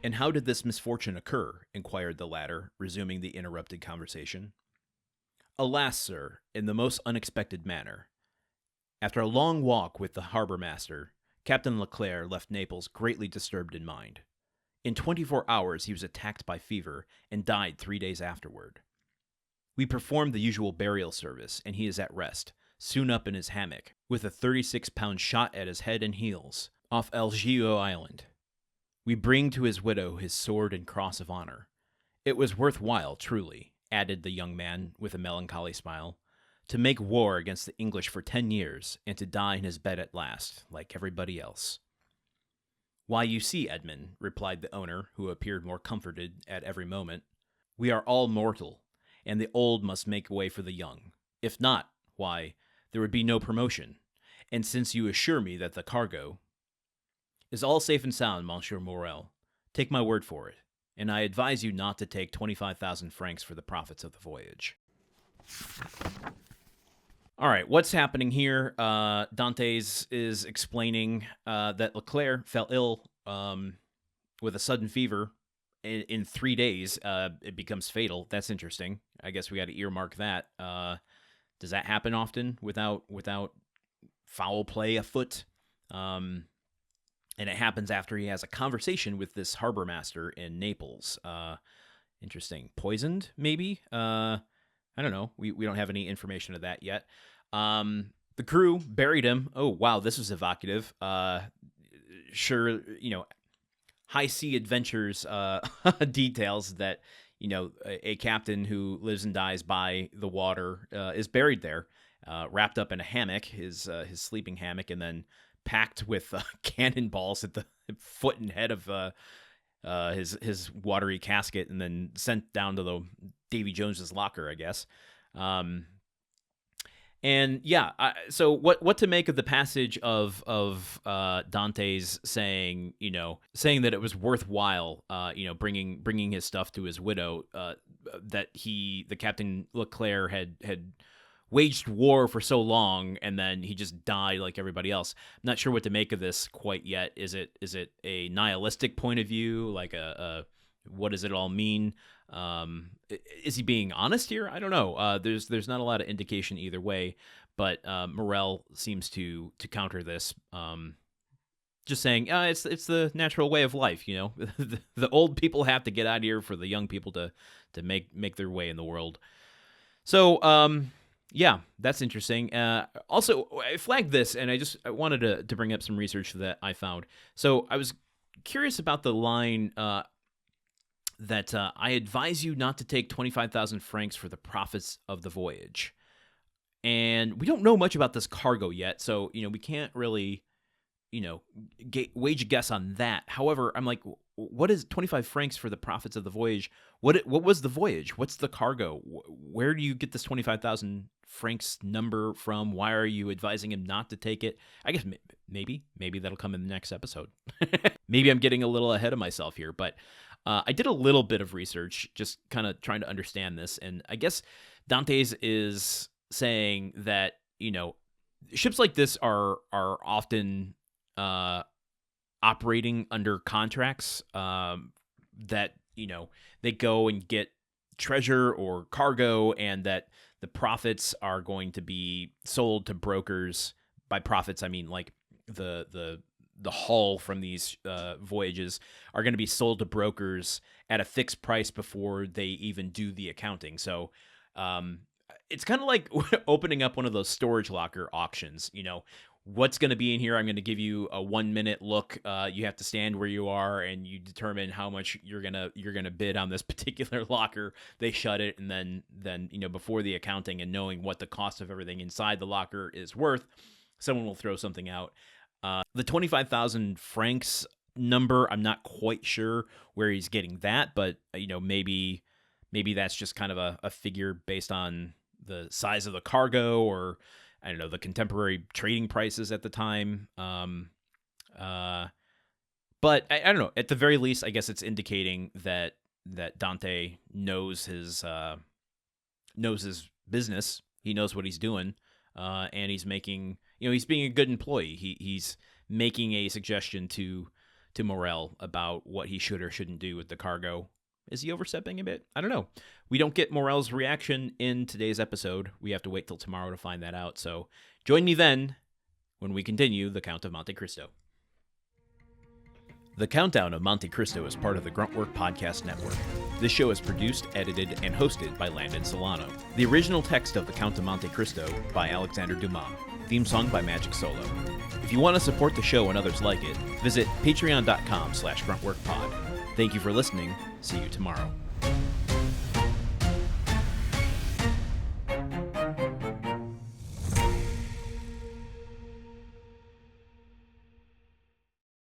"And how did this misfortune occur?" inquired the latter, resuming the interrupted conversation. "Alas, sir, in the most unexpected manner. After a long walk with the harbor master, Captain Leclère left Naples greatly disturbed in mind. In 24 hours he was attacked by fever and died 3 days afterward. We performed the usual burial service, and he is at rest, sewn up in his hammock, with a 36-pound shot at his head and heels, off Giglio Island. We bring to his widow his sword and cross of honor. It was worthwhile, truly," added the young man with a melancholy smile, "to make war against the English for 10 years, and to die in his bed at last, like everybody else." "Why, you see, Edmond," replied the owner, who appeared more comforted at every moment, "we are all mortal, and the old must make way for the young. If not, why, there would be no promotion. And since you assure me that the cargo is all safe and sound, Monsieur Morrel, take my word for it, and I advise you not to take 25,000 francs for the profits of the voyage." All right, what's happening here? Dantès is explaining that Leclère fell ill with a sudden fever. In 3 days, it becomes fatal. That's interesting. I guess we got to earmark that. Does that happen often without foul play afoot? And it happens after he has a conversation with this harbor master in Naples. Interesting. Poisoned, maybe? I don't know. We don't have any information of that yet. The crew buried him. Oh, wow, this was evocative. Sure, high sea adventures details that, a captain who lives and dies by the water is buried there, wrapped up in a hammock, his sleeping hammock, and then packed with cannonballs at the foot and head of his watery casket, and then sent down to the Davy Jones's locker, I guess. And yeah, so what to make of the passage of Dantès saying that it was worthwhile, bringing his stuff to his widow, that the Captain Leclère had waged war for so long, and then he just died like everybody else. I'm not sure what to make of this quite yet. Is it a nihilistic point of view? Like what does it all mean? Is he being honest here? I don't know. There's not a lot of indication either way, but Morrel seems to counter this, just saying it's the natural way of life. The old people have to get out of here for the young people to make their way in the world. So yeah, that's interesting. Also, I flagged this, and I wanted to bring up some research that I found. So I was curious about the line that I advise you not to take 25,000 francs for the profits of the voyage. And we don't know much about this cargo yet, so we can't really wage a guess on that. However, I'm like, what is 25 francs for the profits of the voyage? What was the voyage? What's the cargo? Where do you get this 25,000 francs number from? Why are you advising him not to take it? I guess maybe that'll come in the next episode. Maybe I'm getting a little ahead of myself here, but I did a little bit of research, just kind of trying to understand this, and I guess Dantès is saying that ships like this are often operating under contracts that they go and get treasure or cargo, and that the profits are going to be sold to brokers. By profits, I mean like the hull from these voyages are going to be sold to brokers at a fixed price before they even do the accounting. So it's kind of like opening up one of those storage locker auctions. What's going to be in here? I'm going to give you a 1-minute look. You have to stand where you are, and you determine how much you're gonna bid on this particular locker. They shut it, and then before the accounting and knowing what the cost of everything inside the locker is worth, someone will throw something out. The 25,000 francs number, I'm not quite sure where he's getting that, but maybe that's just kind of a figure based on the size of the cargo, or I don't know, the contemporary trading prices at the time. But I don't know. At the very least, I guess it's indicating that Dante knows his business. He knows what he's doing, and he's making, he's being a good employee. He's making a suggestion to to Morrel about what he should or shouldn't do with the cargo. Is he overstepping a bit? I don't know. We don't get Morrel's reaction in today's episode. We have to wait till tomorrow to find that out. So join me then when we continue The Count of Monte Cristo. The Countdown of Monte Cristo is part of the Gruntwork Podcast Network. This show is produced, edited, and hosted by Landon Solano. The original text of The Count of Monte Cristo by Alexander Dumas. Theme song by Magic Solo. If you want to support the show and others like it, visit patreon.com/gruntworkpod. Thank you for listening. See you tomorrow.